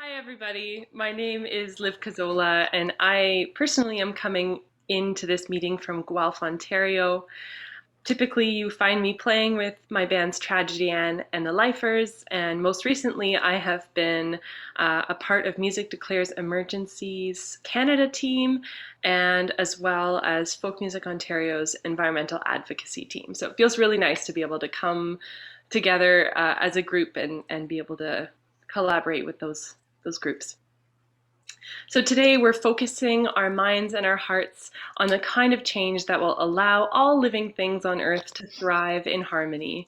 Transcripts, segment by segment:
Hi, everybody. My name is Liv Cazzola, and I personally am coming into this meeting from Guelph, Ontario. Typically, you find me playing with my bands Tragedy Ann and the Lifers, and most recently, I have been a part of Music Declares Emergencies Canada team, and as well as Folk Music Ontario's environmental advocacy team. So it feels really nice to be able to come together as a group and be able to collaborate with those groups. So today we're focusing our minds and our hearts on the kind of change that will allow all living things on Earth to thrive in harmony.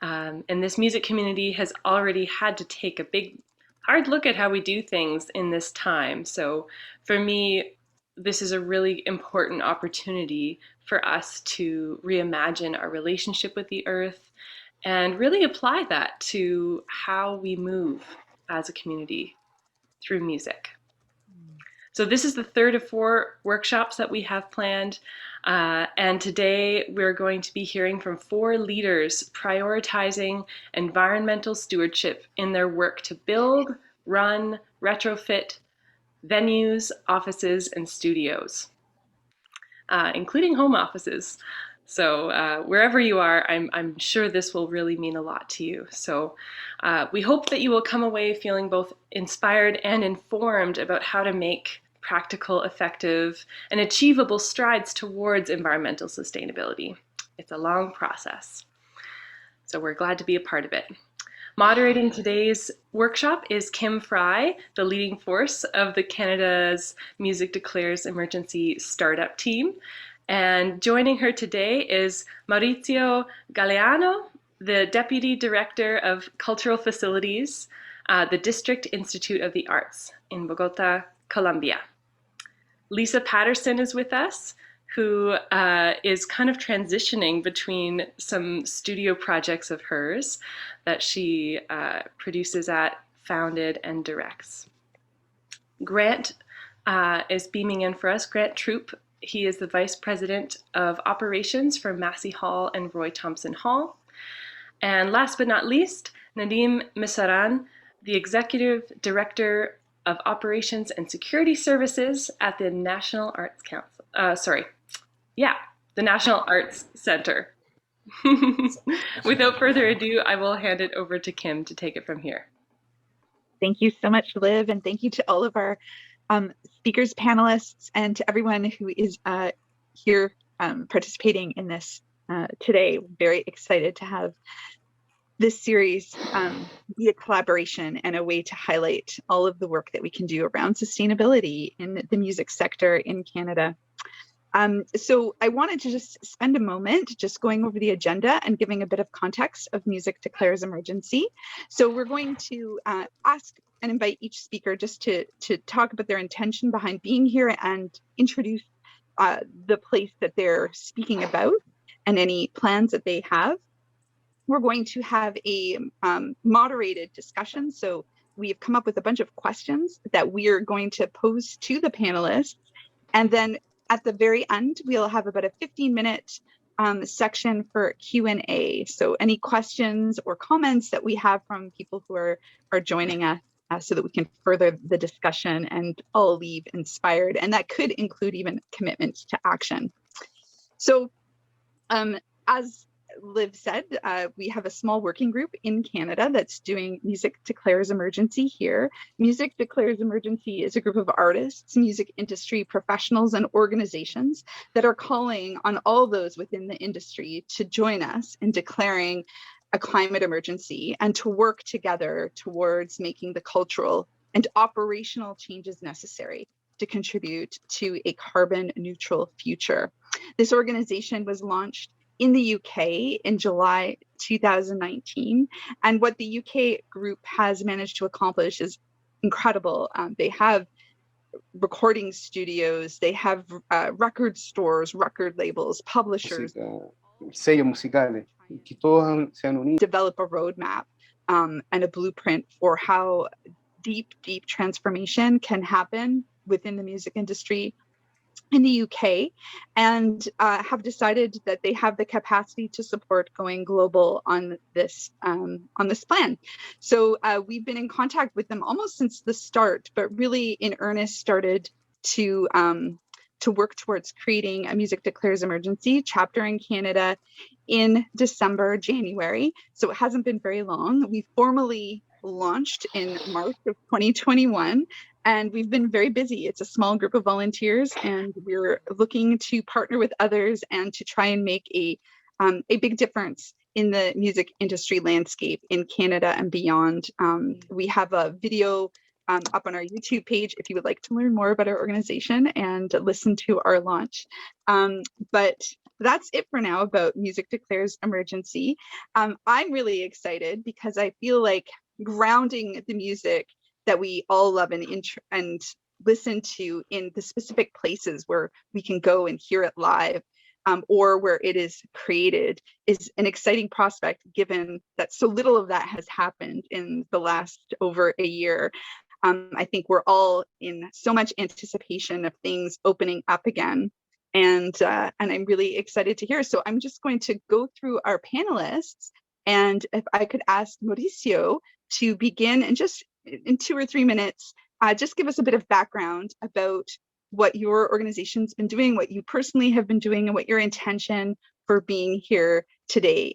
And this music community has already had to take a big, hard look at how we do things in this time. So for me, this is a really important opportunity for us to reimagine our relationship with the Earth and really apply that to how we move as a community through music. So this is the third of 4 workshops that we have planned. And today we're going to be hearing from 4 leaders prioritizing environmental stewardship in their work to build, run, retrofit venues, offices, and studios, including home offices. So wherever you are, I'm sure this will really mean a lot to you. So we hope that you will come away feeling both inspired and informed about how to make practical, effective, and achievable strides towards environmental sustainability. It's a long process. So we're glad to be a part of it. Moderating today's workshop is Kim Fry, the leading force of the Canada's Music Declares Emergency Startup team. And joining her today is Mauricio Galeano, the Deputy Director of Cultural Facilities, the District Institute of the Arts in Bogota, Colombia. Lisa Patterson is with us, who is kind of transitioning between some studio projects of hers that she produces at, founded, and directs. Grant is beaming in for us, Grant Troop. He is the Vice President of Operations for Massey Hall and Roy Thompson Hall. And last but not least, Nadim Missaghian, the Executive Director of Operations and Security Services at the National Arts Council. The National Arts Center. Without further ado, I will hand it over to Kim to take it from here. Thank you so much, Liv, and thank you to all of our speakers, panelists, and to everyone who is here participating in this today. Very excited to have this series be a collaboration and a way to highlight all of the work that we can do around sustainability in the music sector in Canada. So I wanted to just spend a moment just going over the agenda and giving a bit of context of Music Declares Emergency. So we're going to ask and invite each speaker just to talk about their intention behind being here and introduce the place that they're speaking about and any plans that they have. We're going to have a moderated discussion. So we have come up with a bunch of questions that we are going to pose to the panelists. And then at the very end, we'll have about a 15-minute section for Q&A. So any questions or comments that we have from people who are joining us so that we can further the discussion and all leave inspired. And that could include even commitments to action. So as Liv said, we have a small working group in Canada that's doing Music Declares Emergency here. Music Declares Emergency is a group of artists, music industry professionals, and organizations that are calling on all those within the industry to join us in declaring a climate emergency and to work together towards making the cultural and operational changes necessary to contribute to a carbon neutral future. This organization was launched in the UK in July 2019. And what the UK group has managed to accomplish is incredible. They have recording studios, they have record stores, record labels, publishers. Sellos musicales, que todos se han unido. Develop a roadmap and a blueprint for how deep transformation can happen within the music industry in the UK, and have decided that they have the capacity to support going global on this plan. So we've been in contact with them almost since the start, but really in earnest started to work towards creating a Music Declares Emergency chapter in Canada in December, January. So it hasn't been very long. We formally launched in March of 2021. And we've been very busy. It's a small group of volunteers, and we're looking to partner with others and to try and make a big difference in the music industry landscape in Canada and beyond. We have a video up on our YouTube page if you would like to learn more about our organization and listen to our launch. But that's it for now about Music Declares Emergency. I'm really excited because I feel like grounding the music that we all love and listen to in the specific places where we can go and hear it live, or where it is created, is an exciting prospect, given that so little of that has happened in the last over a year. I think we're all in so much anticipation of things opening up again. And I'm really excited to hear. So I'm just going to go through our panelists, and if I could ask Mauricio to begin and just in 2 or 3 minutes, just give us a bit of background about what your organization's been doing, what you personally have been doing, and what your intention for being here today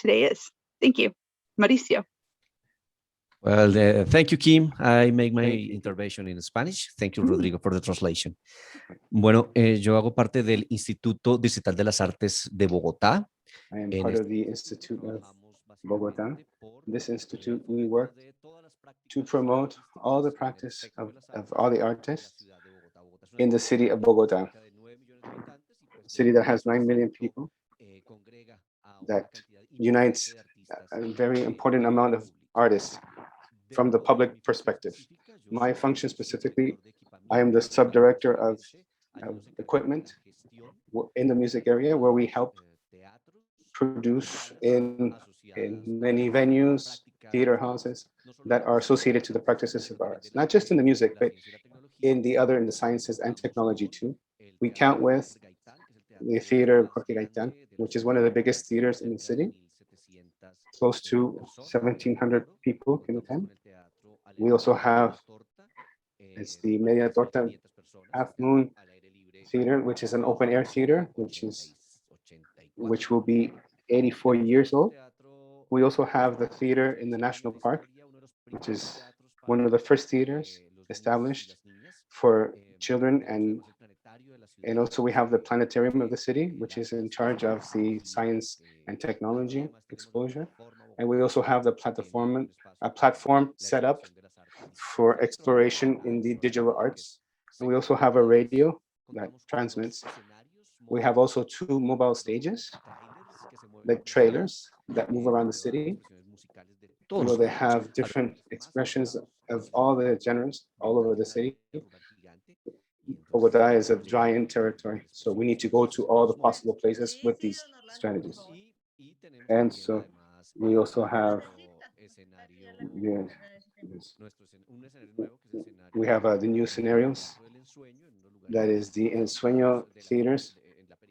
is. Thank you. Mauricio. Well, thank you, Kim. I make my intervention in Spanish. Thank you, Rodrigo, for the translation. Bueno, yo hago parte del Instituto Distrital de las Artes de Bogotá. I am part of the Institute of Bogota. This institute, we work to promote all the practice of all the artists in the city of Bogota, a city that has 9 million people, that unites a very important amount of artists from the public perspective. My function specifically, I am the subdirector of equipment in the music area, where we help produce in many venues, theater houses that are associated to the practices of arts, not just in the music, but in the sciences and technology too. We count with the theater of Jorge Gaitán, which is one of the biggest theaters in the city. Close to 1,700 people can attend. We also have, it's the Media Torta Half Moon Theater, which is an open air theater, which will be 84 years old. We also have the theater in the National Park, which is one of the first theaters established for children, and also we have the planetarium of the city, which is in charge of the science and technology exposure. And we also have the platform set up for exploration in the digital arts. And we also have a radio that transmits. We have also 2 mobile stages, like trailers that move around the city, where they have different expressions of all the genres all over the city. Bogota is a giant territory, so we need to go to all the possible places with these strategies. And so we also have the new scenarios, that is the Ensueño theaters,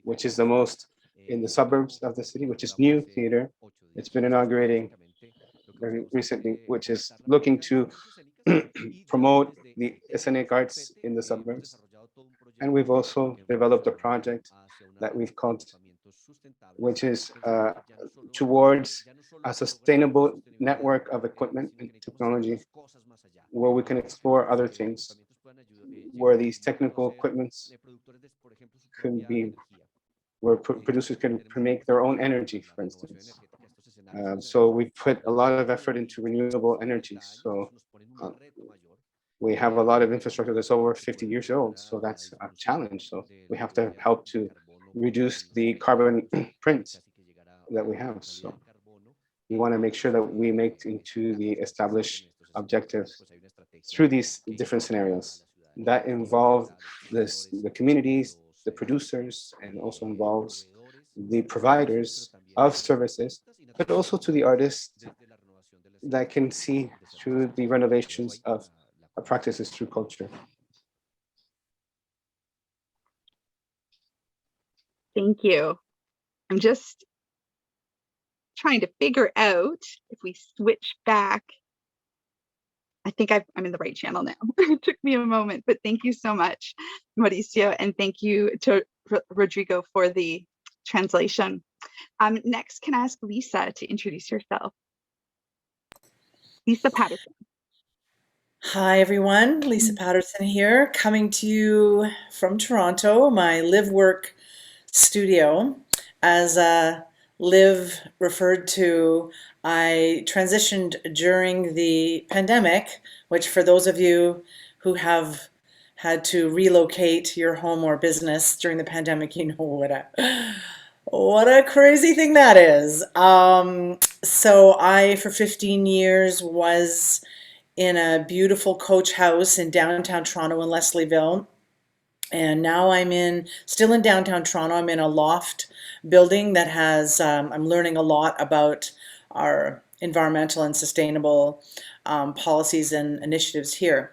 which is the most in the suburbs of the city, which is new theater. It's been inaugurating very recently, which is looking to promote the scenic arts in the suburbs. And we've also developed a project that we've called, which is towards a sustainable network of equipment and technology, where we can explore other things, where these technical equipments can be, where producers can make their own energy, for instance. So we put a lot of effort into renewable energy. So we have a lot of infrastructure that's over 50 years old. So that's a challenge. So we have to help to reduce the carbon print that we have. So we want to make sure that we make into the established objectives through these different scenarios that involve the communities, the producers, and also involves the providers of services, but also to the artists that can see through the renovations of practices through culture. Thank you. I'm just trying to figure out if we switch back. I think I'm in the right channel now. It took me a moment, but thank you so much, Mauricio, and thank you to Rodrigo for the translation. Next, can I ask Lisa to introduce yourself? Lisa Patterson. Hi, everyone. Lisa Patterson here, coming to you from Toronto, my live-work studio. As Liv referred to, I transitioned during the pandemic, which for those of you who have had to relocate your home or business during the pandemic, you know what a crazy thing that is. So I, for 15 years, was in a beautiful coach house in downtown Toronto in Leslieville. And now I'm still in downtown Toronto. I'm in a loft building that has, I'm learning a lot about our environmental and sustainable policies and initiatives here.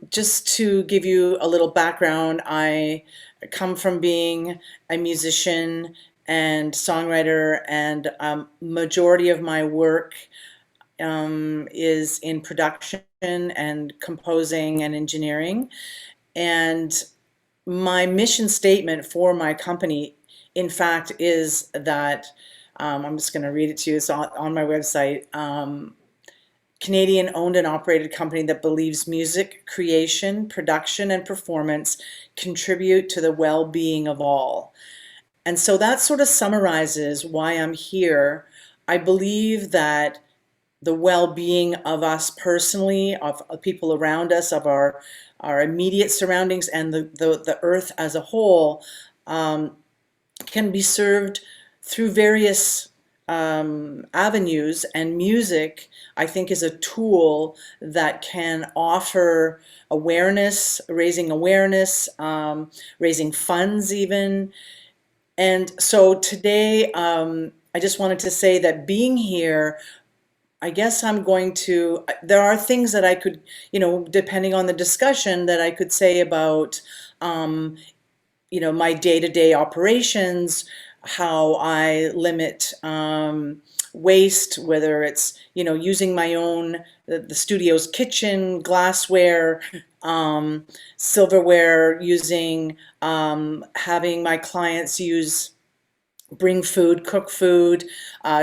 Just to give you a little background, I come from being a musician and songwriter, and majority of my work is in production and composing and engineering. And my mission statement for my company, in fact, is that, I'm just going to read it to you, it's on my website, Canadian owned and operated company that believes music creation, production, and performance contribute to the well-being of all. And so that sort of summarizes why I'm here. I believe that the well-being of us personally, of people around us, of our immediate surroundings, and the earth as a whole can be served through various avenues, and music, I think, is a tool that can offer awareness, raising funds even. And so today, I just wanted to say that being here, I guess there are things that I could, depending on the discussion, that I could say about, my day-to-day operations, how I limit waste, whether it's, using my own, the studio's kitchen, glassware, silverware, using, having my clients bring food, cook food,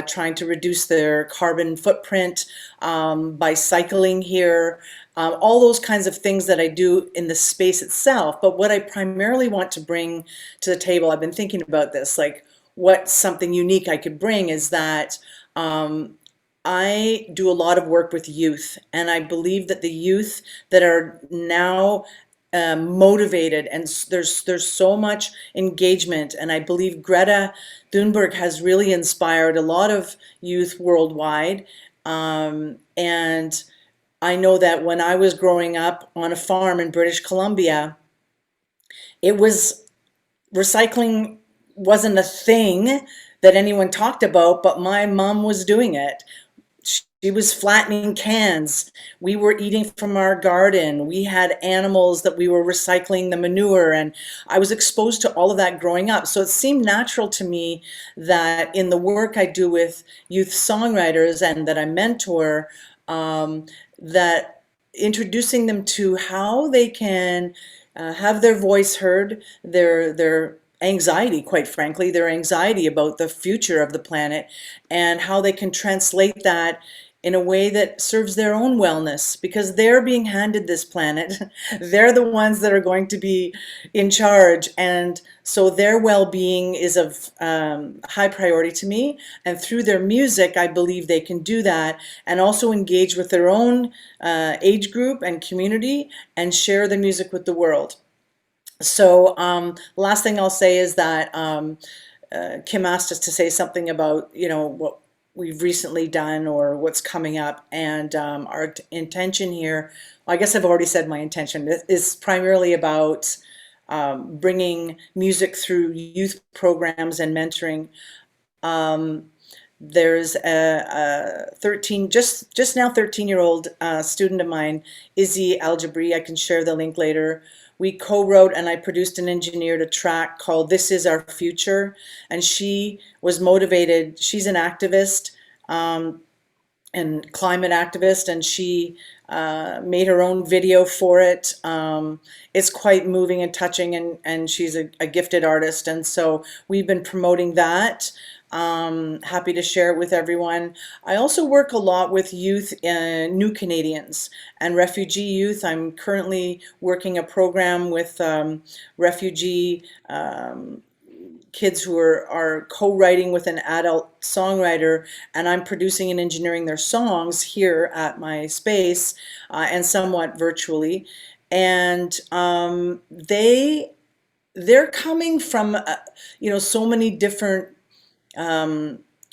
trying to reduce their carbon footprint by cycling here, all those kinds of things that I do in the space itself. But what I primarily want to bring to the table, I've been thinking about this, like what's something unique I could bring, is that I do a lot of work with youth, and I believe that the youth that are now motivated, and there's so much engagement, and I believe Greta Thunberg has really inspired a lot of youth worldwide, and I know that when I was growing up on a farm in British Columbia, recycling wasn't a thing that anyone talked about, but my mom was doing it. She was flattening cans. We were eating from our garden. We had animals that we were recycling the manure, and I was exposed to all of that growing up. So it seemed natural to me that in the work I do with youth songwriters and that I mentor, that introducing them to how they can have their voice heard, their anxiety, quite frankly, their anxiety about the future of the planet, and how they can translate that in a way that serves their own wellness, because they're being handed this planet. They're the ones that are going to be in charge, and so their well-being is of high priority to me. And through their music, I believe they can do that and also engage with their own age group and community and share the music with the world. So last thing I'll say is that Kim asked us to say something about, what we've recently done or what's coming up, and our intention here, well, I guess I've already said my intention, is primarily about bringing music through youth programs and mentoring. There's a 13, just now 13-year-old student of mine, Izzy Aljabri, I can share the link later, we co-wrote and I produced and engineered a track called This Is Our Future. And she was motivated, she's an activist, and climate activist, and she made her own video for it. It's quite moving and touching, and she's a gifted artist, and so we've been promoting that. Happy to share it with everyone. I also work a lot with youth, new Canadians and refugee youth. I'm currently working a program with refugee kids who are co-writing with an adult songwriter, and I'm producing and engineering their songs here at my space and somewhat virtually. And they're coming from so many different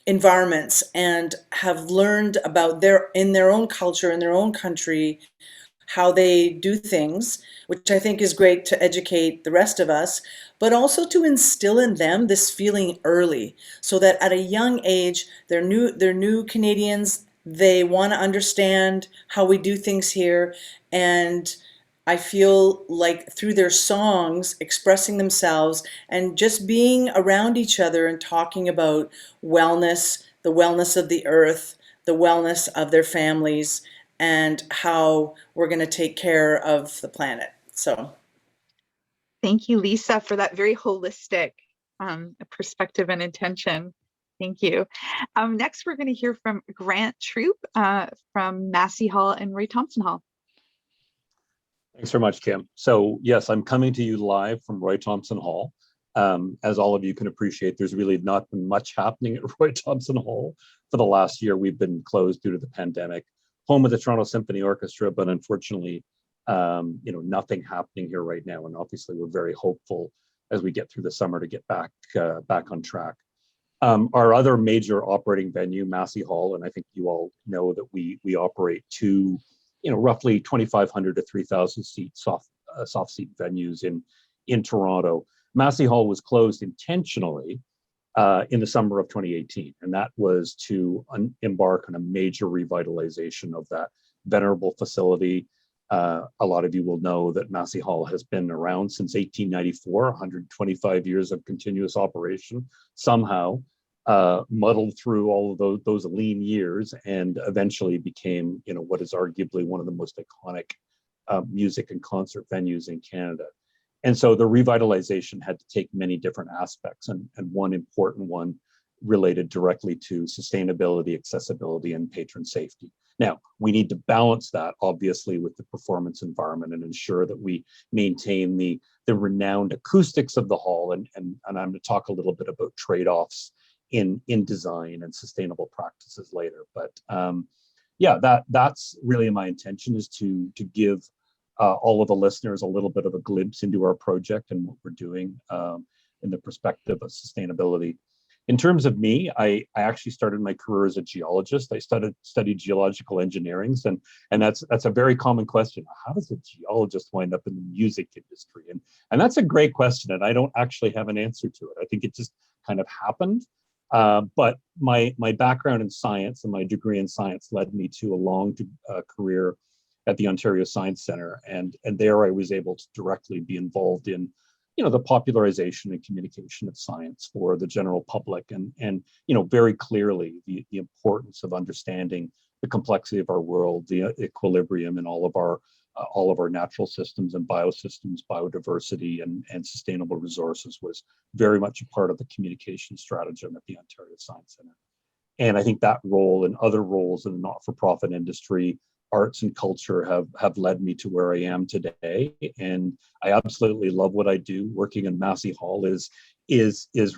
environments, and have learned about in their own culture, in their own country, how they do things, which I think is great to educate the rest of us, but also to instill in them this feeling early, so that at a young age, they're new Canadians, they want to understand how we do things here. And I feel like through their songs, expressing themselves and just being around each other and talking about wellness, the wellness of the earth, the wellness of their families, and how we're going to take care of the planet. So thank you, Lisa, for that very holistic perspective and intention. Thank you. Next, we're going to hear from Grant Troop from Massey Hall and Roy Thompson Hall. Thanks very much, Kim. So yes, I'm coming to you live from Roy Thompson Hall. As all of you can appreciate, there's really not been much happening at Roy Thompson Hall for the last year. We've been closed due to the pandemic. Home of the Toronto Symphony Orchestra, but unfortunately, nothing happening here right now. And obviously, we're very hopeful as we get through the summer to get back on track. Our other major operating venue, Massey Hall, and I think you all know that we operate two, roughly 2,500 to 3,000 seat soft seat venues in Toronto. Massey Hall was closed intentionally in the summer of 2018, and that was to embark on a major revitalization of that venerable facility. A lot of you will know that Massey Hall has been around since 1894, 125 years of continuous operation, somehow muddled through all of those lean years, and eventually became, what is arguably one of the most iconic music and concert venues in Canada. And so the revitalization had to take many different aspects, and one important one related directly to sustainability, accessibility, and patron safety. Now, we need to balance that, obviously, with the performance environment and ensure that we maintain the renowned acoustics of the hall. And I'm going to talk a little bit about trade-offs in design and sustainable practices later. But that's really my intention, is to give all of the listeners a little bit of a glimpse into our project and what we're doing in the perspective of sustainability. In terms of me, I actually started my career as a geologist. I studied geological engineering, and that's a very common question. How does a geologist wind up in the music industry? And that's a great question, and I don't actually have an answer to it. I think it just kind of happened. But my background in science and my degree in science led me to a long career at the Ontario Science Centre, and there I was able to directly be involved in the popularization and communication of science for the general public, and very clearly the importance of understanding the complexity of our world, the equilibrium in all of our natural systems and biosystems, biodiversity, and sustainable resources was very much a part of the communication stratagem at the Ontario Science Centre. And I think that role and other roles in the not-for-profit industry, arts and culture, have led me to where I am today. And I absolutely love what I do. Working in Massey Hall is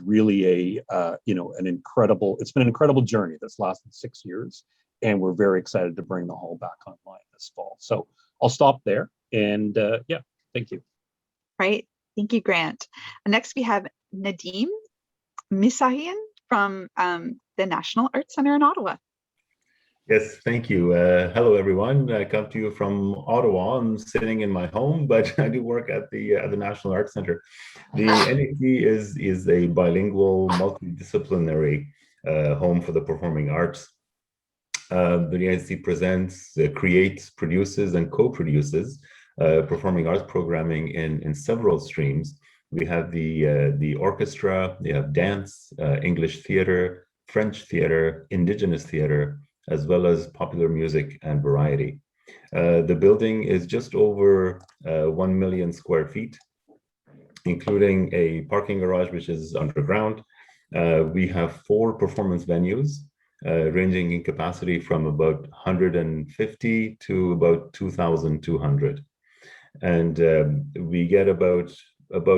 really an incredible, it's been an incredible journey that's lasted 6 years. And we're very excited to bring the hall back online this fall. So I'll stop there. And thank you. Right. Thank you, Grant. Next, we have Nadim Missaghian from the National Arts Centre in Ottawa. Yes, thank you. Hello, everyone. I come to you from Ottawa. I'm sitting in my home, but I do work at the National Arts Centre. The NAC is a bilingual, multidisciplinary home for the performing arts. The NAC presents, creates, produces, and co-produces performing arts programming in several streams. We have the orchestra, we have dance, English theater, French theater, indigenous theater, as well as popular music and variety. The building is just over 1 million square feet, including a parking garage, which is underground. We have 4 performance venues, ranging in capacity from about 150 to about 2,200. And we get about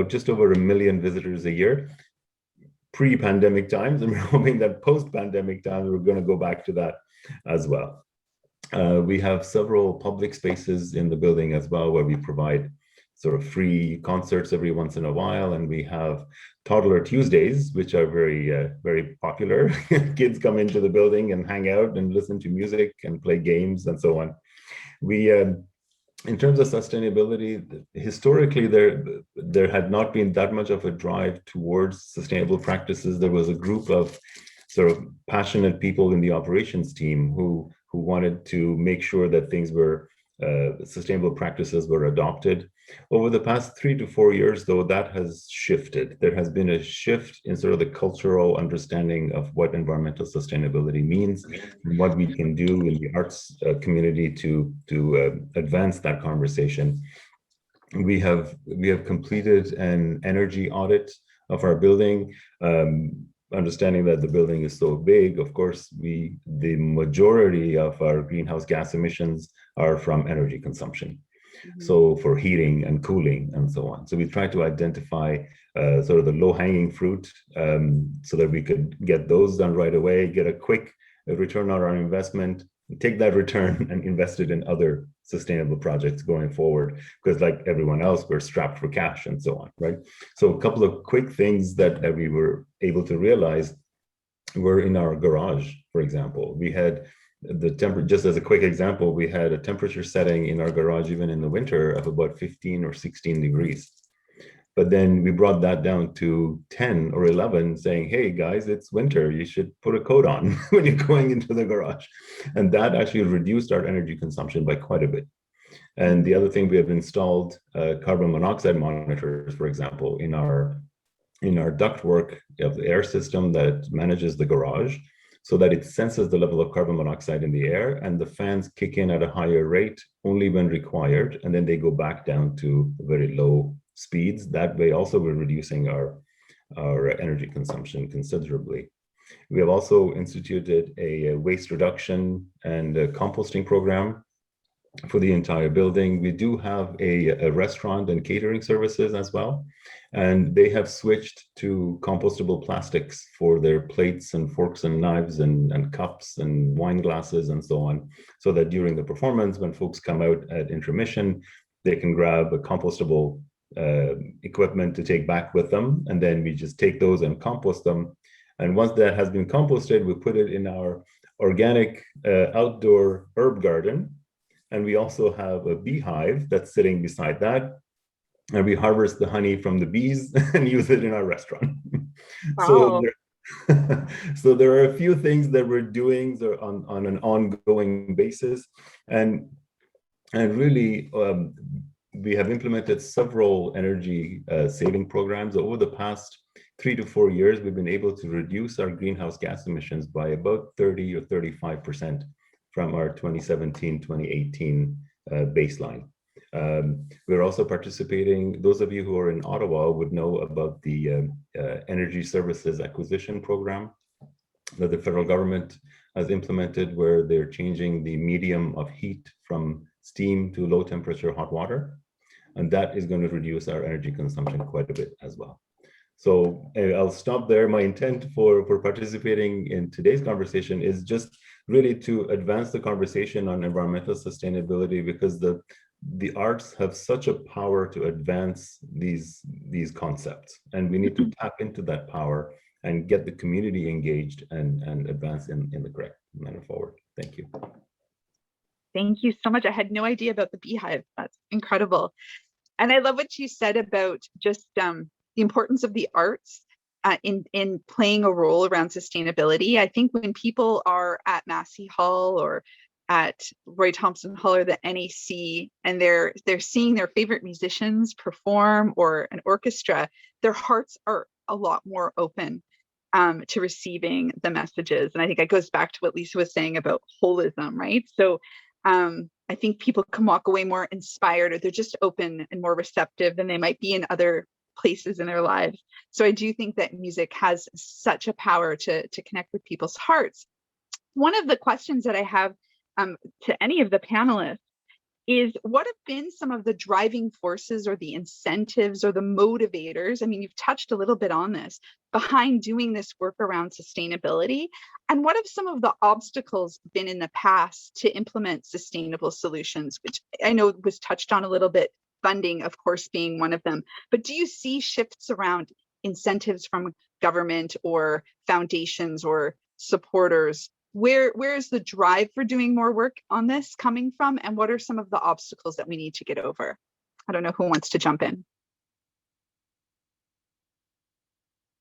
just over 1 million visitors a year, pre-pandemic times, and we're hoping that post-pandemic times, we're going to go back to that as well. We have several public spaces in the building as well, where we provide sort of free concerts every once in a while, and we have Toddler Tuesdays, which are very popular. Kids come into the building and hang out and listen to music and play games and so on. We, in terms of sustainability, historically there had not been that much of a drive towards sustainable practices. There was a group of sort of passionate people in the operations team who wanted to make sure that things were sustainable practices were adopted. Over the past 3 to 4 years, though, that has shifted. There has been a shift in sort of the cultural understanding of what environmental sustainability means and what we can do in the arts community to advance that conversation. We have completed an energy audit of our building. Understanding that the building is so big, of course, the majority of our greenhouse gas emissions are from energy consumption. So for heating and cooling and so on. So we try to identify sort of the low-hanging fruit so that we could get those done right away, get a quick return on our investment, take that return and invest it in other sustainable projects going forward, because like everyone else, we're strapped for cash and so on, right? So a couple of quick things that we were able to realize were in our garage, for example. We had the temperature, just as a quick example, we had a temperature setting in our garage, even in the winter, of about 15 or 16 degrees. But then we brought that down to 10 or 11, saying, hey guys, it's winter, you should put a coat on when you're going into the garage. And that actually reduced our energy consumption by quite a bit. And the other thing, we have installed carbon monoxide monitors, for example, in our ductwork of the air system that manages the garage, so that it senses the level of carbon monoxide in the air, and the fans kick in at a higher rate only when required, and then they go back down to very low speeds. That way also we're reducing our energy consumption considerably. We have also instituted a waste reduction and a composting program for the entire building. We do have a restaurant and catering services as well, and they have switched to compostable plastics for their plates and forks and knives and cups and wine glasses and so on, so that during the performance, when folks come out at intermission, they can grab a compostable equipment to take back with them, and then we just take those and compost them. And once that has been composted, we put it in our organic outdoor herb garden. And we also have a beehive that's sitting beside that. And we harvest the honey from the bees and use it in our restaurant. Wow. So there are a few things that we're doing on an ongoing basis. And really, we have implemented several energy saving programs. Over the past 3 to 4 years, we've been able to reduce our greenhouse gas emissions by about 30 or 35%. From our 2017-2018 baseline. We're also participating, those of you who are in Ottawa would know about the Energy Services Acquisition Program that the federal government has implemented, where they're changing the medium of heat from steam to low temperature hot water. And that is going to reduce our energy consumption quite a bit as well. So I'll stop there. My intent for participating in today's conversation is just really to advance the conversation on environmental sustainability, because the arts have such a power to advance these concepts, and we need to tap into that power and get the community engaged and advance in the correct manner forward. Thank you. Thank you so much. I had no idea about the beehive. That's incredible. And I love what you said about just the importance of the arts in playing a role around sustainability. I think when people are at Massey Hall or at Roy Thompson Hall or the NAC, and they're seeing their favorite musicians perform or an orchestra, their hearts are a lot more open to receiving the messages. And I think that goes back to what Lisa was saying about holism, right? So I think people can walk away more inspired, or they're just open and more receptive than they might be in other places in their lives. So I do think that music has such a power to connect with people's hearts. One of the questions that I have to any of the panelists is, what have been some of the driving forces or the incentives or the motivators? I mean, you've touched a little bit on this, behind doing this work around sustainability. And what have some of the obstacles been in the past to implement sustainable solutions, which I know was touched on a little bit, funding, of course, being one of them. But do you see shifts around incentives from government or foundations or supporters? Where is the drive for doing more work on this coming from? And what are some of the obstacles that we need to get over? I don't know who wants to jump in.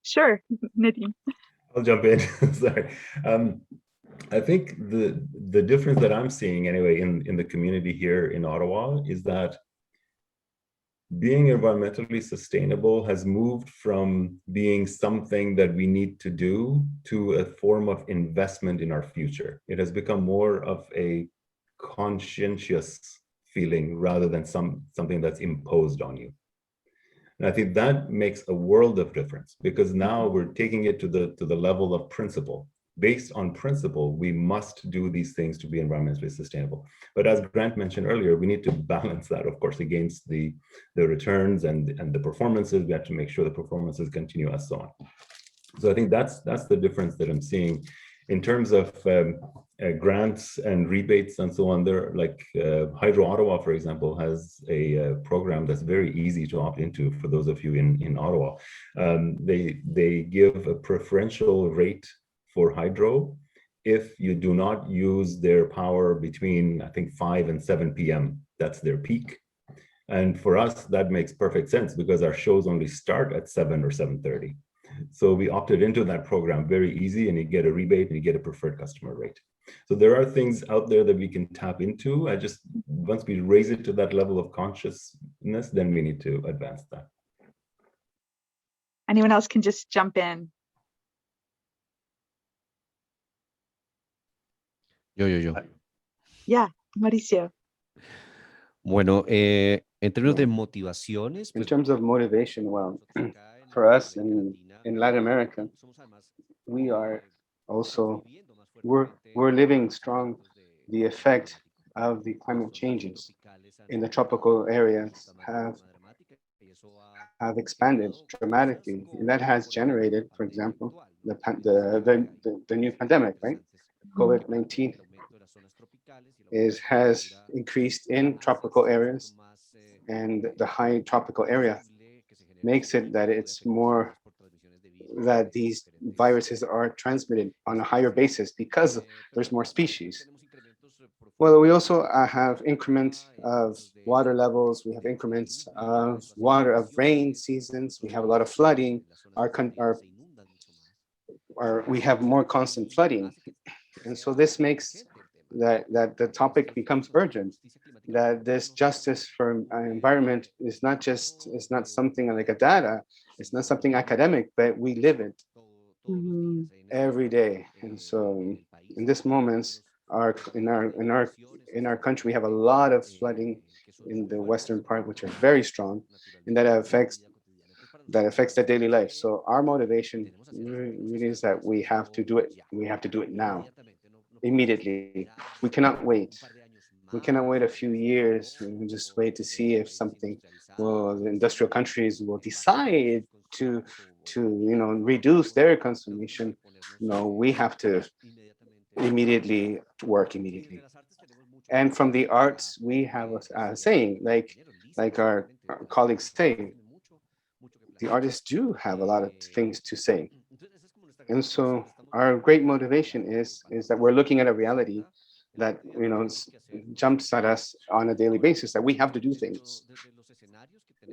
Sure, Nadim. I'll jump in. Sorry. I think the difference that I'm seeing anyway in the community here in Ottawa is that being environmentally sustainable has moved from being something that we need to do to a form of investment in our future. It has become more of a conscientious feeling rather than something that's imposed on you. And I think that makes a world of difference, because now we're taking it to the level of principle. Based on principle, we must do these things to be environmentally sustainable. But as Grant mentioned earlier, we need to balance that, of course, against the returns and the performances. We have to make sure the performances continue and so on. So I think that's the difference that I'm seeing in terms of grants and rebates and so on. There, like Hydro Ottawa, for example, has a program that's very easy to opt into for those of you in Ottawa. They give a preferential rate for hydro if you do not use their power between, I think, 5 and 7 p.m. That's their peak. And for us, that makes perfect sense because our shows only start at 7 or 7:30. So we opted into that program, very easy, and you get a rebate and you get a preferred customer rate. So there are things out there that we can tap into. Once we raise it to that level of consciousness, then we need to advance that. Anyone else can just jump in. Yo. Yeah, Mauricio. Bueno, en términos de motivaciones. In terms of motivation, well, for us in Latin America, we are also, we're living strong the effect of the climate changes in the tropical areas have expanded dramatically, and that has generated, for example, the new pandemic, right? COVID-19 has increased in tropical areas, and the high tropical area makes it that it's more that these viruses are transmitted on a higher basis because there's more species. Well, we also have increments of water levels. We have increments of rain seasons. We have a lot of flooding. We have more constant flooding. And so this makes that the topic becomes urgent, that this justice for environment is not something like a data, it's not something academic, but we live it every day. And so in this moment, in our country, we have a lot of flooding in the western part, which are very strong, and that affects the daily life. So our motivation really is that we have to do it. We have to do it now, immediately. We cannot wait. We cannot wait a few years and just wait to see if something. Well, the industrial countries will decide to reduce their consumption. No, we have to immediately work immediately. And from the arts, we have a saying, like our colleagues say, the artists do have a lot of things to say. And so our great motivation is that we're looking at a reality that jumps at us on a daily basis, that we have to do things.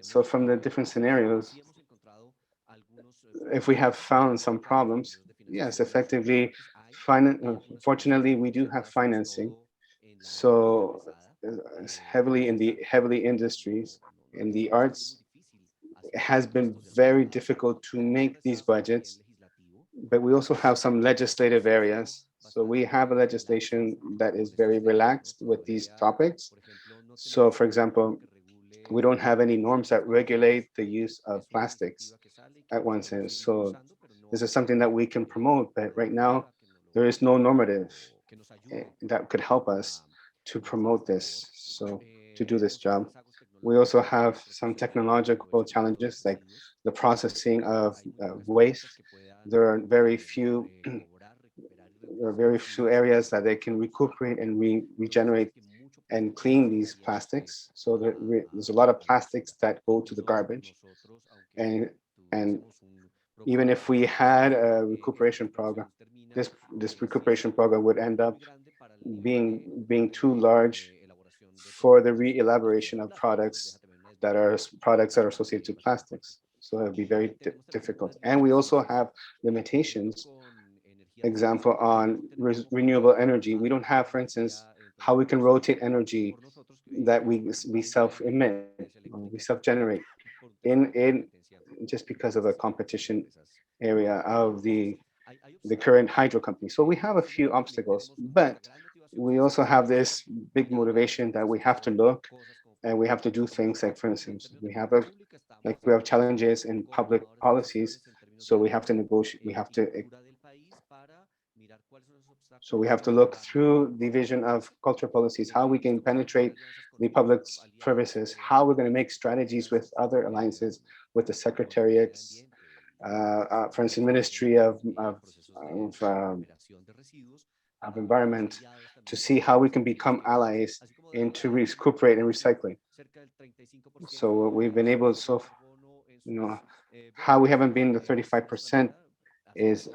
So from the different scenarios, if we have found some problems, yes, effectively, fortunately, we do have financing So it's heavily in the industries, in the arts, it has been very difficult to make these budgets, but we also have some legislative areas. So we have a legislation that is very relaxed with these topics. So for example, we don't have any norms that regulate the use of plastics at one sense. So this is something that we can promote, but right now there is no normative that could help us to promote this. So to do this job. We also have some technological challenges like the processing of waste. There are very few areas that they can recuperate and regenerate and clean these plastics. So there's a lot of plastics that go to the garbage. And even if we had a recuperation program, this recuperation program would end up being too large for the re-elaboration of products that are associated to plastics. So it would be very difficult. And we also have limitations, example on renewable energy. We don't have, for instance, how we can rotate energy that we self-emit, we self-generate in just because of the competition area of the current hydro company. So we have a few obstacles, but we also have this big motivation that we have to look and we have to do things like, for instance, we have challenges in public policies. So we have to negotiate, we have to look through the vision of cultural policies, how we can penetrate the public services, how we're going to make strategies with other alliances, with the secretariats, for instance, Ministry of Environment, to see how we can become allies into recuperate and recycling. So we've been able to, how we haven't been the 35% is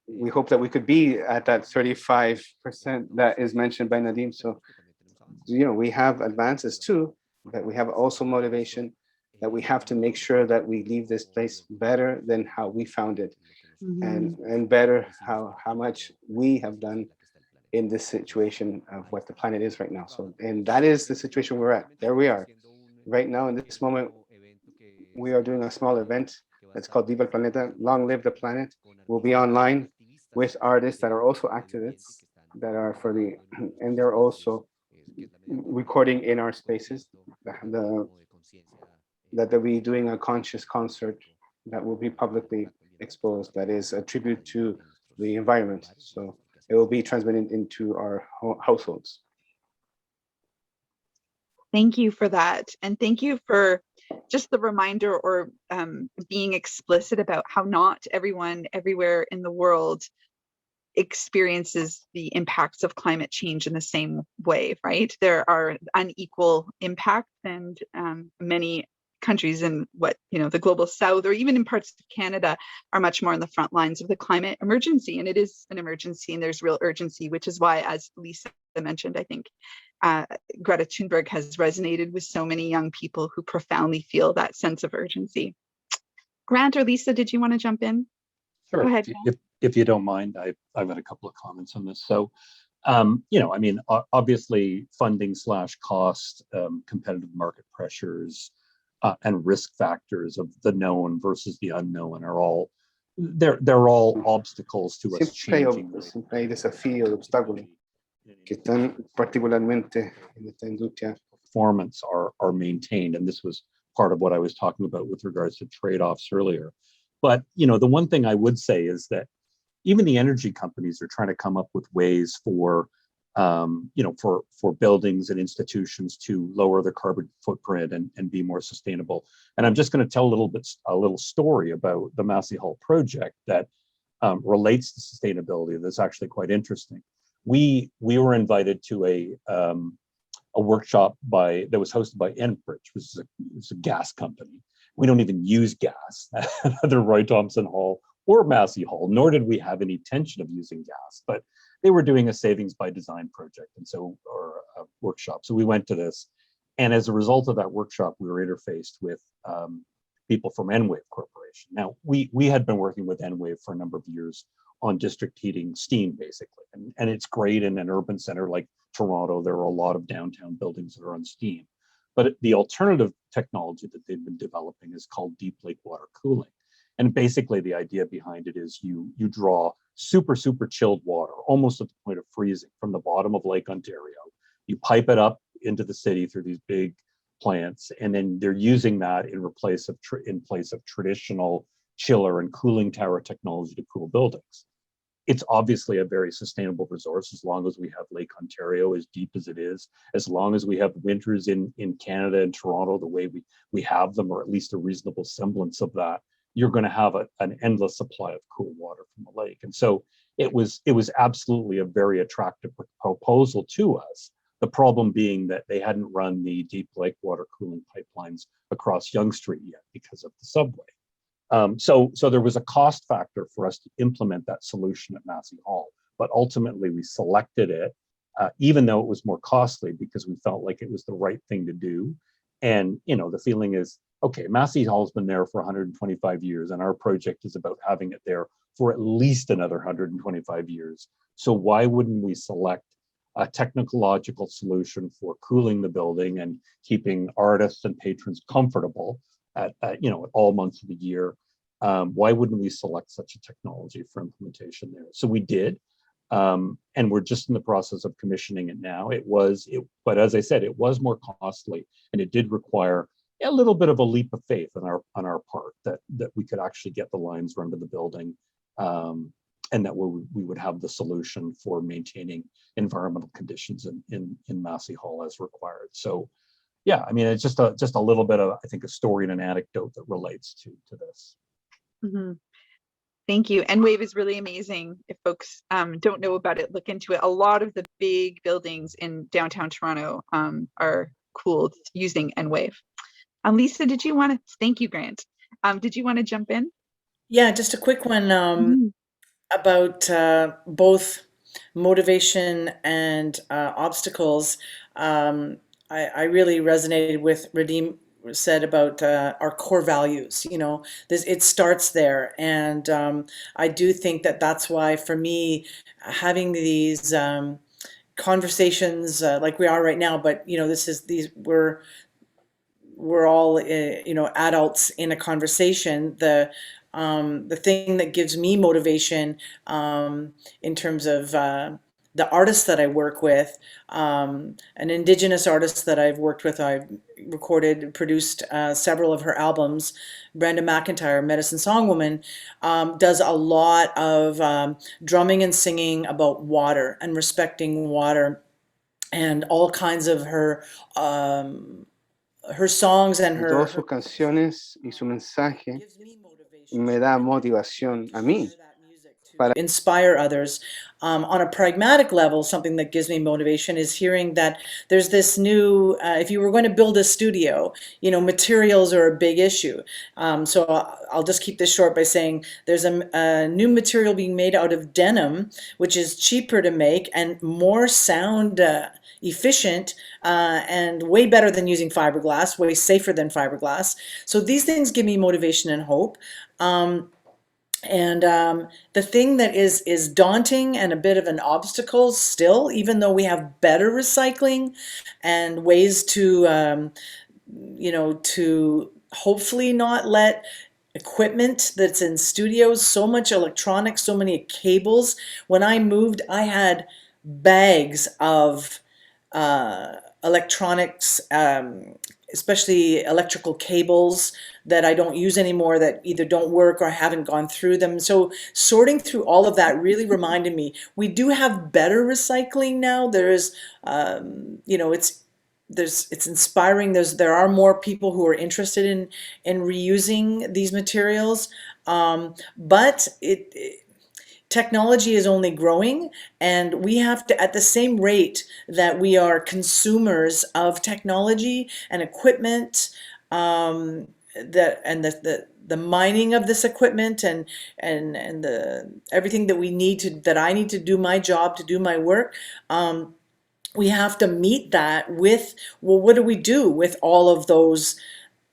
we hope that we could be at that 35% that is mentioned by Nadim. So, we have advances too, but we have also motivation that we have to make sure that we leave this place better than how we found it. And better how much we have done in this situation of what the planet is right now. So, and that is the situation we're at. There we are. Right now, in this moment, we are doing a small event that's called Viva el Planeta, Long Live the Planet. We'll be online with artists that are also activists that are and they're also recording in our spaces. That they'll be doing a conscious concert that will be publicly exposed, that is a tribute to the environment. So it will be transmitted into our households. Thank you for that. And thank you for just the reminder or being explicit about how not everyone everywhere in the world experiences the impacts of climate change in the same way, right? There are unequal impacts, and many countries in the global south, or even in parts of Canada, are much more on the front lines of the climate emergency. And it is an emergency, and there's real urgency, which is why, as Lisa mentioned, I think Greta Thunberg has resonated with so many young people who profoundly feel that sense of urgency. Grant or Lisa, did you want to jump in? Sure. Go ahead. If you don't mind, I've got a couple of comments on this. So, obviously funding / cost, competitive market pressures, and risk factors of the known versus the unknown are all, they're all obstacles to us changing. Siempre hay desafíos, obstáculos que están particularmente en esta industria. Performance are maintained, and this was part of what I was talking about with regards to trade-offs earlier. But the one thing I would say is that even the energy companies are trying to come up with ways for buildings and institutions to lower their carbon footprint and be more sustainable. And I'm just going to tell a little story about the Massey Hall project that relates to sustainability. That's actually quite interesting. We were invited to a workshop that was hosted by Enbridge, which is a gas company. We don't even use gas at either Roy Thomson Hall or Massey Hall, nor did we have any intention of using gas, but they were doing a savings by design project, or a workshop. So we went to this, and as a result of that workshop, we were interfaced with people from Enwave Corporation. Now, we had been working with Enwave for a number of years on district heating steam, basically. And it's great in an urban center like Toronto. There are a lot of downtown buildings that are on steam. But the alternative technology that they've been developing is called deep lake water cooling. And basically the idea behind it is you draw super, super chilled water, almost at the point of freezing, from the bottom of Lake Ontario. You pipe it up into the city through these big plants, and then they're using that in place of traditional chiller and cooling tower technology to cool buildings. It's obviously a very sustainable resource as long as we have Lake Ontario as deep as it is, as long as we have winters in Canada and Toronto the way we have them, or at least a reasonable semblance of that. You're going to have an endless supply of cool water from the lake. And so it was absolutely a very attractive proposal to us. The problem being that they hadn't run the deep lake water cooling pipelines across Yonge Street yet because of the subway. So there was a cost factor for us to implement that solution at Massey Hall, but ultimately we selected it, even though it was more costly, because we felt like it was the right thing to do. And the feeling is, okay, Massey Hall's been there for 125 years, and our project is about having it there for at least another 125 years. So why wouldn't we select a technological solution for cooling the building and keeping artists and patrons comfortable at all months of the year? Why wouldn't we select such a technology for implementation there? So we did, and we're just in the process of commissioning it now. But as I said, it was more costly, and it did require a little bit of a leap of faith on our part that we could actually get the lines run to the building, and that we would have the solution for maintaining environmental conditions in Massey Hall as required. So yeah, I mean, it's just a little bit of, I think, a story and an anecdote that relates to this. Mm-hmm. Thank you. N-Wave is really amazing. If folks don't know about it, look into it. A lot of the big buildings in downtown Toronto are cooled using N-Wave. Lisa, did you want to, thank you, Grant. Did you want to jump in? Yeah, just a quick one about both motivation and obstacles. I really resonated with Nadim said about our core values. It starts there, and I do think that that's why, for me, having these conversations like we are right now, but we're all adults in a conversation. The thing that gives me motivation in terms of the artists that I work with, an Indigenous artist that I've worked with, I've recorded and produced several of her albums. Brenda McIntyre, Medicine Song Woman, does a lot of drumming and singing about water and respecting water, and all kinds of her songs and her todas sus canciones y su mensaje me da motivación a mí para inspire others. On a pragmatic level, something that gives me motivation is hearing that there's this new, if you were going to build a studio, materials are a big issue. So I'll just keep this short by saying there's a new material being made out of denim, which is cheaper to make and more sound efficient, and way better than using fiberglass, way safer than fiberglass. So these things give me motivation and hope. And the thing that is daunting and a bit of an obstacle still, even though we have better recycling and ways to, to hopefully not let equipment that's in studios, so much electronics, so many cables. When I moved, I had bags of electronics, especially electrical cables that I don't use anymore, that either don't work or I haven't gone through them. So sorting through all of that really reminded me, we do have better recycling now. There is, it's inspiring. There are more people who are interested in reusing these materials, but technology is only growing, and we have to, at the same rate that we are consumers of technology and equipment, the mining of this equipment and the everything that I need to do my job, to do my work. We have to meet that with, well, what do we do with all of those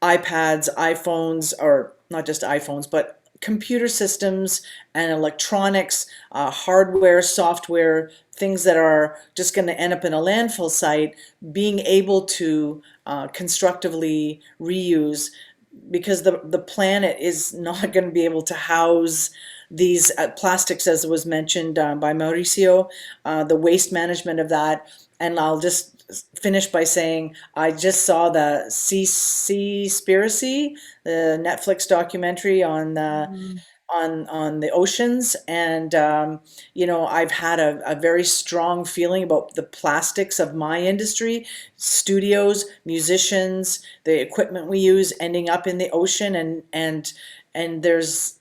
iPads, iPhones, or not just iPhones, but computer systems and electronics, hardware, software, things that are just going to end up in a landfill site, being able to constructively reuse, because the planet is not going to be able to house these plastics, as was mentioned by Mauricio, the waste management of that. And I'll just finish by saying I just saw the Seaspiracy, the Netflix documentary on the oceans, and you know, I've had a very strong feeling about the plastics of my industry, studios, musicians, the equipment we use ending up in the ocean, and there's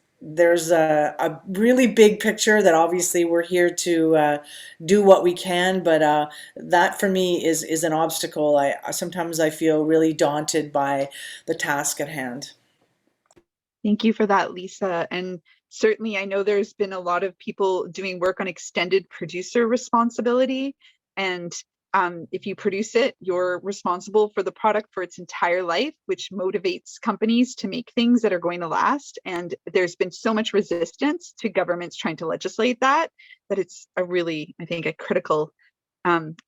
a really big picture that obviously we're here to do what we can, but that for me is an obstacle. Sometimes I feel really daunted by the task at hand. Thank you for that, Lisa. And certainly I know there's been a lot of people doing work on extended producer responsibility. And if you produce it, you're responsible for the product for its entire life, which motivates companies to make things that are going to last. And there's been so much resistance to governments trying to legislate that it's a really, I think, a critical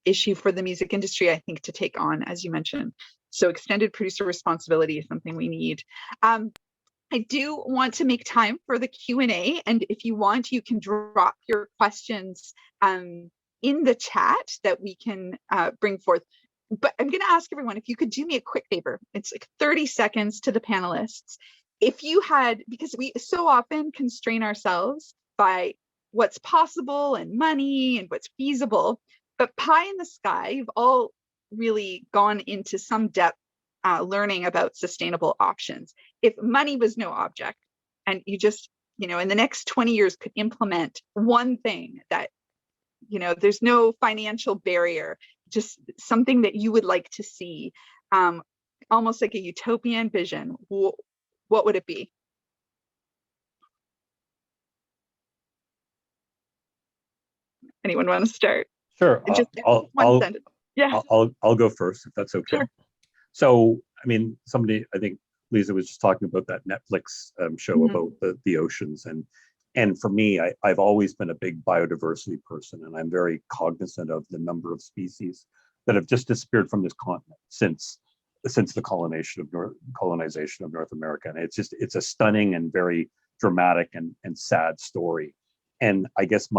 issue for the music industry, I think, to take on, as you mentioned. So extended producer responsibility is something we need. I do want to make time for the Q&A, and if you want, you can drop your questions in the chat that we can bring forth. But I'm going to ask everyone if you could do me a quick favor. It's like 30 seconds to the panelists. If you had, because we so often constrain ourselves by what's possible and money and what's feasible, but pie in the sky, you've all really gone into some depth learning about sustainable options. If money was no object and you just, you know, in the next 20 years could implement one thing that, you know, there's no financial barrier, just something that you would like to see, almost like a utopian vision, what would it be? Anyone want to start? Sure. I'll go first if that's okay. Sure. So, I mean, I think Lisa was just talking about that Netflix show about the oceans. And for me, I've always been a big biodiversity person, and I'm very cognizant of the number of species that have just disappeared from this continent since the colonization of North America. And it's a stunning and very dramatic and sad story. And I guess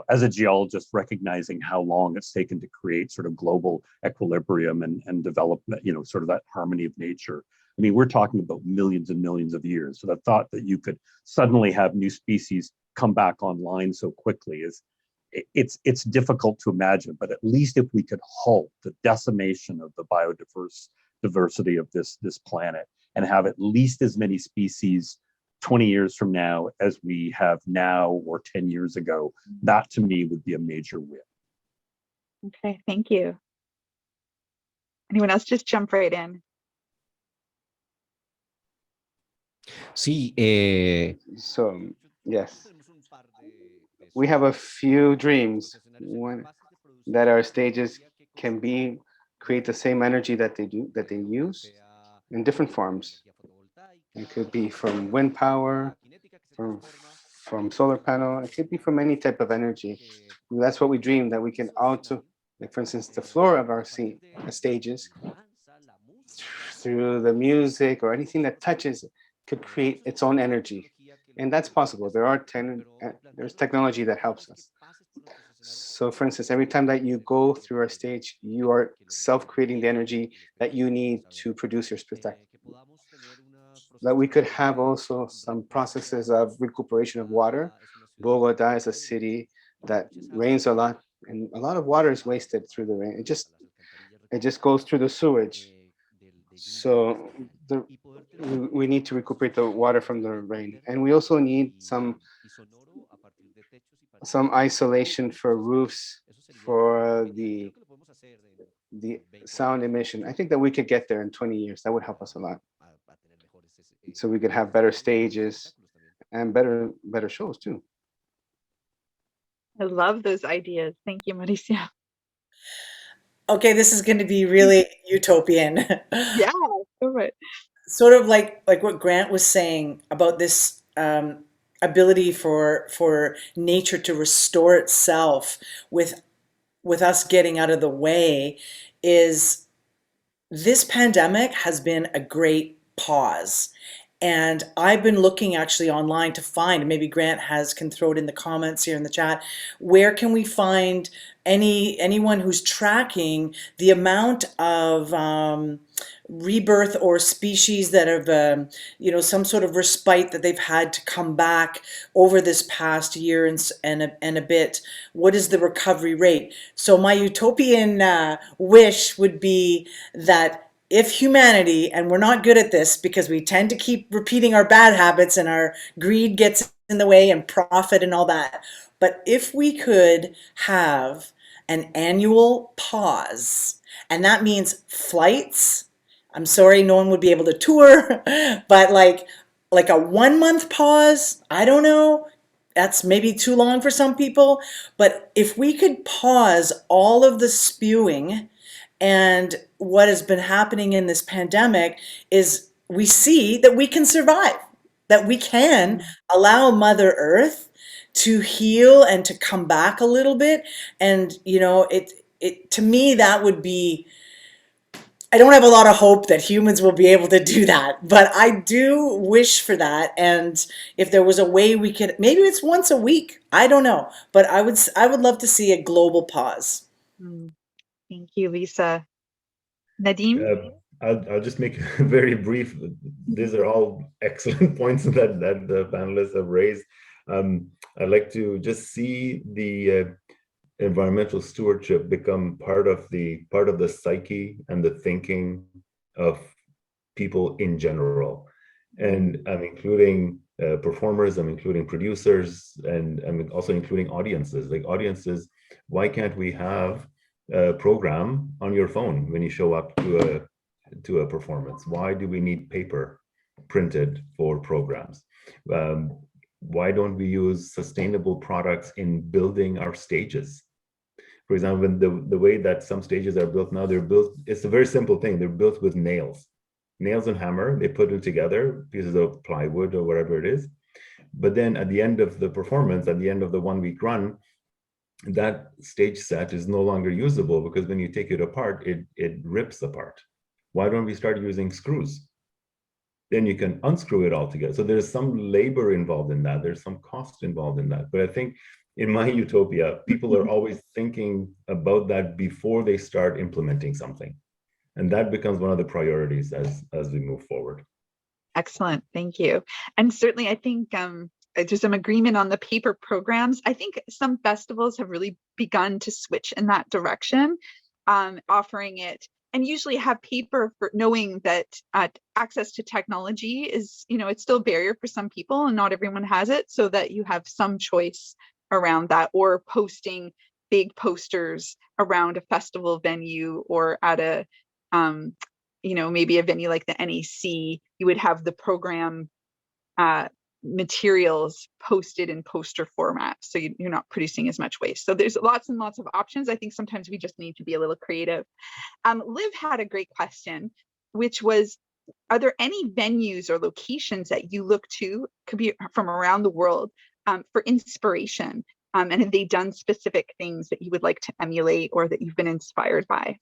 as a geologist, recognizing how long it's taken to create sort of global equilibrium and develop, sort of that harmony of nature. I mean, we're talking about millions and millions of years. So the thought that you could suddenly have new species come back online so quickly it's difficult to imagine. But at least if we could halt the decimation of the biodiversity of this planet and have at least as many species 20 years from now as we have now or 10 years ago, that to me would be a major win. Okay, thank you. Anyone else? Just jump right in. Sí. So, yes. We have a few dreams. One, that our stages can create the same energy that they use in different forms. It could be from wind power, from solar panel. It could be from any type of energy. And that's what we dream, that we can alter, like for instance, the floor of our stages, through the music or anything that touches it, could create its own energy. And that's possible. There's technology that helps us. So for instance, every time that you go through our stage, you are self-creating the energy that you need to produce your spectacle. That we could have also some processes of recuperation of water. Bogota is a city that rains a lot, and a lot of water is wasted through the rain. It just goes through the sewage. So we need to recuperate the water from the rain, and we also need some isolation for roofs for the sound emission. I think that we could get there in 20 years. That would help us a lot. So we could have better stages and better shows too. I love those ideas. Thank you, Mauricio. Okay, this is going to be really utopian. Yeah, go for it. Sort of like what Grant was saying about this ability for nature to restore itself with us getting out of the way is this pandemic has been a great pause. And I've been looking actually online to find, maybe Grant can throw it in the comments here in the chat, where can we find anyone who's tracking the amount of rebirth or species that have, some sort of respite that they've had to come back over this past year and a bit. What is the recovery rate? So my utopian wish would be that if humanity, and we're not good at this because we tend to keep repeating our bad habits and our greed gets in the way and profit and all that, but if we could have an annual pause, and that means flights, I'm sorry, no one would be able to tour, but like a 1 month pause, I don't know, that's maybe too long for some people, but if we could pause all of the spewing. And what has been happening in this pandemic is we see that we can survive, that we can allow Mother Earth to heal and to come back a little bit. And, it to me, that would be, I don't have a lot of hope that humans will be able to do that, but I do wish for that. And if there was a way we could, maybe it's once a week, I don't know, but I would love to see a global pause. Thank you, Lisa. Nadim? I'll just make it very brief. These are all excellent points that the panelists have raised. I'd like to just see the environmental stewardship become part of the psyche and the thinking of people in general. And I'm including performers, I'm including producers, and I'm also including audiences. Like audiences, why can't we have a program on your phone when you show up to a performance? Why do we need paper printed for programs? Why don't we use sustainable products in building our stages? For example, the way that some stages are built now, it's a very simple thing. They're built with nails and hammer. They put them together, pieces of plywood or whatever it is. But then at the end of the performance, at the end of the 1 week run, that stage set is no longer usable because when you take it apart, it rips apart. Why don't we start using screws? Then you can unscrew it all together. So there's some labor involved in that. There's some cost involved in that. But I think in my utopia, people are always thinking about that before they start implementing something. And that becomes one of the priorities as we move forward. Excellent, thank you. And certainly I think there's some agreement on the paper programs. I think some festivals have really begun to switch in that direction, offering it, and usually have paper for knowing that access to technology is, it's still a barrier for some people and not everyone has it, so that you have some choice around that, or posting big posters around a festival venue or at a, maybe a venue like the NEC, you would have the program materials posted in poster format, so you're not producing as much waste. So there's lots and lots of options. I think sometimes we just need to be a little creative. Liv had a great question, which was, are there any venues or locations that you look to, could be from around the world, for inspiration? And have they done specific things that you would like to emulate or that you've been inspired by?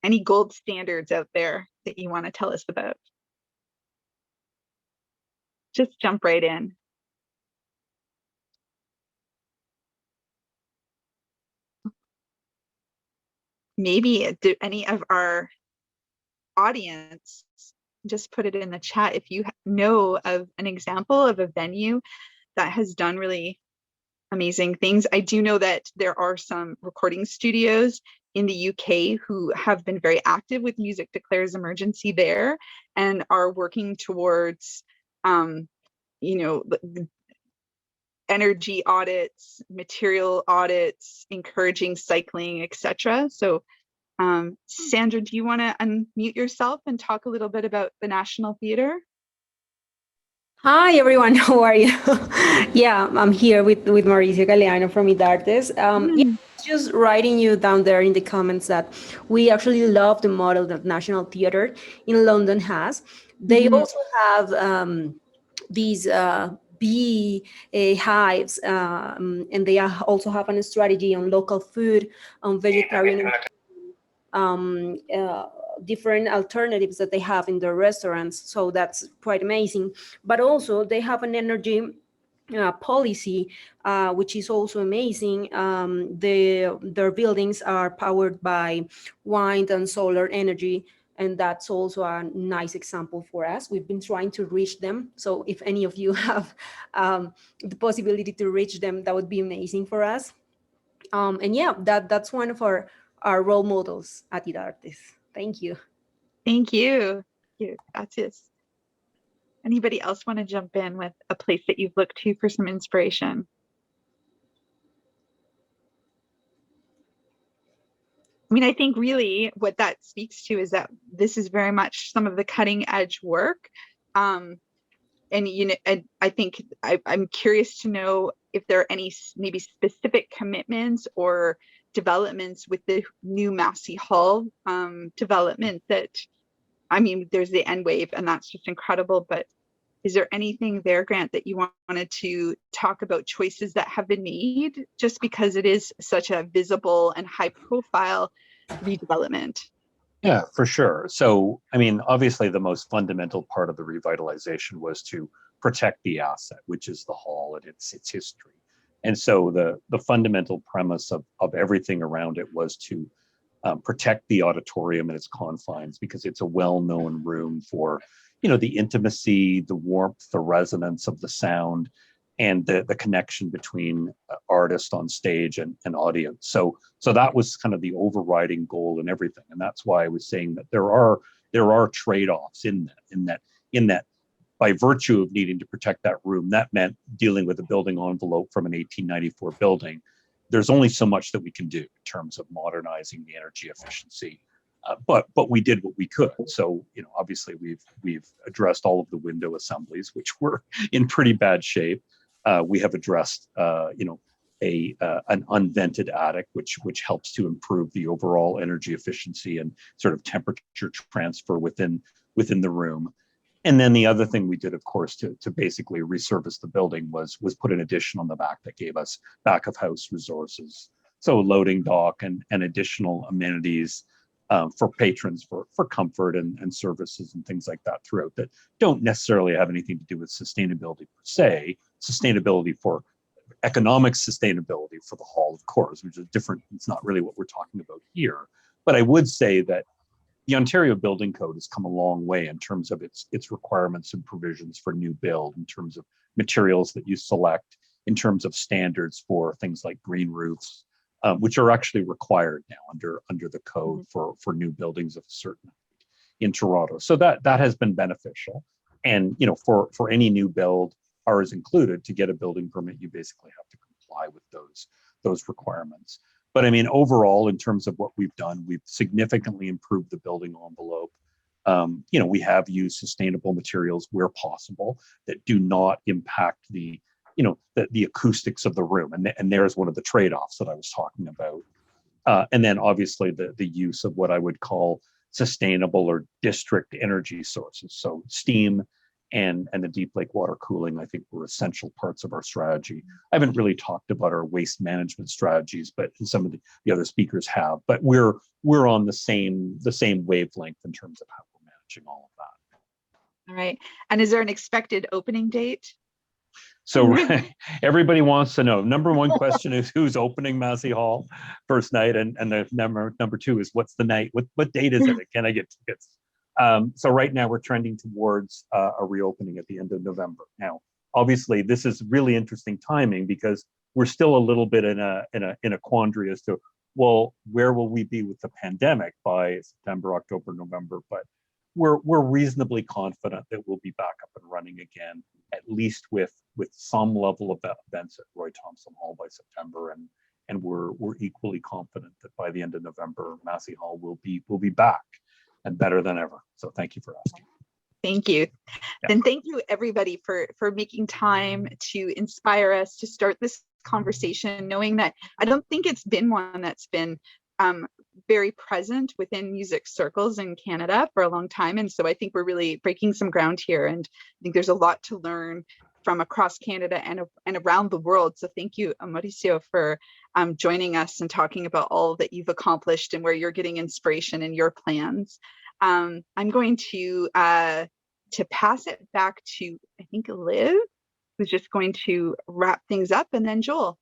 Any gold standards out there that you want to tell us about? Just jump right in. Maybe do any of our audience just put it in the chat if you know of an example of a venue that has done really amazing things. I do know that there are some recording studios in the UK who have been very active with Music Declares Emergency there and are working towards, energy audits, material audits, encouraging cycling, etc. So Sandra, do you want to unmute yourself and talk a little bit about the National Theatre? Hi everyone, how are you? Yeah, I'm here with Mauricio Galeano from IDARTES. Yeah, just writing you down there in the comments that we actually love the model that National Theatre in London has. They also have these bee hives, and they also have a strategy on local food, on vegetarian um, uh, different alternatives that they have in their restaurants. So that's quite amazing. But also they have an energy policy, which is also amazing. Their buildings are powered by wind and solar energy. And that's also a nice example for us. We've been trying to reach them. So if any of you have the possibility to reach them, that would be amazing for us. And yeah, that's one of our role models at IDARTES. Thank you. Thank you. Gracias. Anybody else want to jump in with a place that you've looked to for some inspiration? I mean, I think really what that speaks to is that this is very much some of the cutting edge work. And I think I'm curious to know if there are any maybe specific commitments or developments with the new Massey Hall development that, I mean, there's the N wave and that's just incredible, but is there anything there, Grant, that you wanted to talk about choices that have been made just because it is such a visible and high profile redevelopment? Yeah, for sure. So, I mean, obviously the most fundamental part of the revitalization was to protect the asset, which is the hall and its history. And so the fundamental premise of everything around it was to protect the auditorium and its confines, because it's a well-known room for, the intimacy, the warmth, the resonance of the sound, and the connection between artist on stage and audience. So that was kind of the overriding goal and everything. And that's why I was saying that there are trade-offs in that by virtue of needing to protect that room, that meant dealing with a building envelope from an 1894 building. There's only so much that we can do in terms of modernizing the energy efficiency. But we did what we could. So, obviously we've addressed all of the window assemblies, which were in pretty bad shape. We have addressed, an unvented attic, which helps to improve the overall energy efficiency and sort of temperature transfer within the room. And then the other thing we did, of course, to basically resurface the building was put an addition on the back that gave us back of house resources. So loading dock and additional amenities for patrons for comfort and services and things like that throughout, that don't necessarily have anything to do with sustainability per se. Sustainability for economic sustainability for the hall, of course, which is different. It's not really what we're talking about here. But I would say that the Ontario Building Code has come a long way in terms of its requirements and provisions for new build, in terms of materials that you select, in terms of standards for things like green roofs, which are actually required now under the code for new buildings of a certain height in Toronto. So that has been beneficial. And for any new build, ours included, to get a building permit, you basically have to comply with those requirements. But I mean, overall, in terms of what we've done, we've significantly improved the building envelope. We have used sustainable materials where possible that do not impact the acoustics of the room. And there's one of the trade-offs that I was talking about. And then obviously the use of what I would call sustainable or district energy sources. So steam and the deep lake water cooling, I think, were essential parts of our strategy. I haven't really talked about our waste management strategies, but some of the other speakers have. But we're on the same wavelength in terms of how we're managing all of that. All right. And is there an expected opening date? So everybody wants to know. Number one question is who's opening Massey Hall first night, and the number two is what's the night? What date is it? Can I get tickets? So right now we're trending towards a reopening at the end of November. Now, obviously, this is really interesting timing because we're still a little bit in a quandary as to, well, where will we be with the pandemic by September, October, November? But we're reasonably confident that we'll be back up and running again, at least with some level of events at Roy Thomson Hall by September, and we're equally confident that by the end of November, Massey Hall will be back and better than ever. So thank you for asking. Thank you. And thank you everybody for making time to inspire us to start this conversation, knowing that I don't think it's been one that's been very present within music circles in Canada for a long time. And so I think we're really breaking some ground here. And I think there's a lot to learn from across Canada and around the world. So thank you, Mauricio, for joining us and talking about all that you've accomplished and where you're getting inspiration in your plans. I'm going to pass it back to, I think, Liv, who's just going to wrap things up, and then Joel.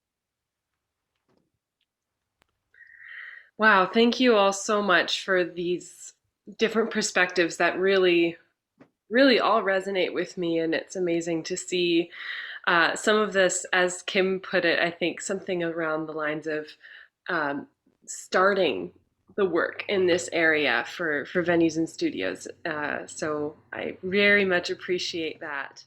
Wow, thank you all so much for these different perspectives that really all resonate with me, and it's amazing to see some of this, as Kim put it, I think something around the lines of starting the work in this area for venues and studios. So I very much appreciate that.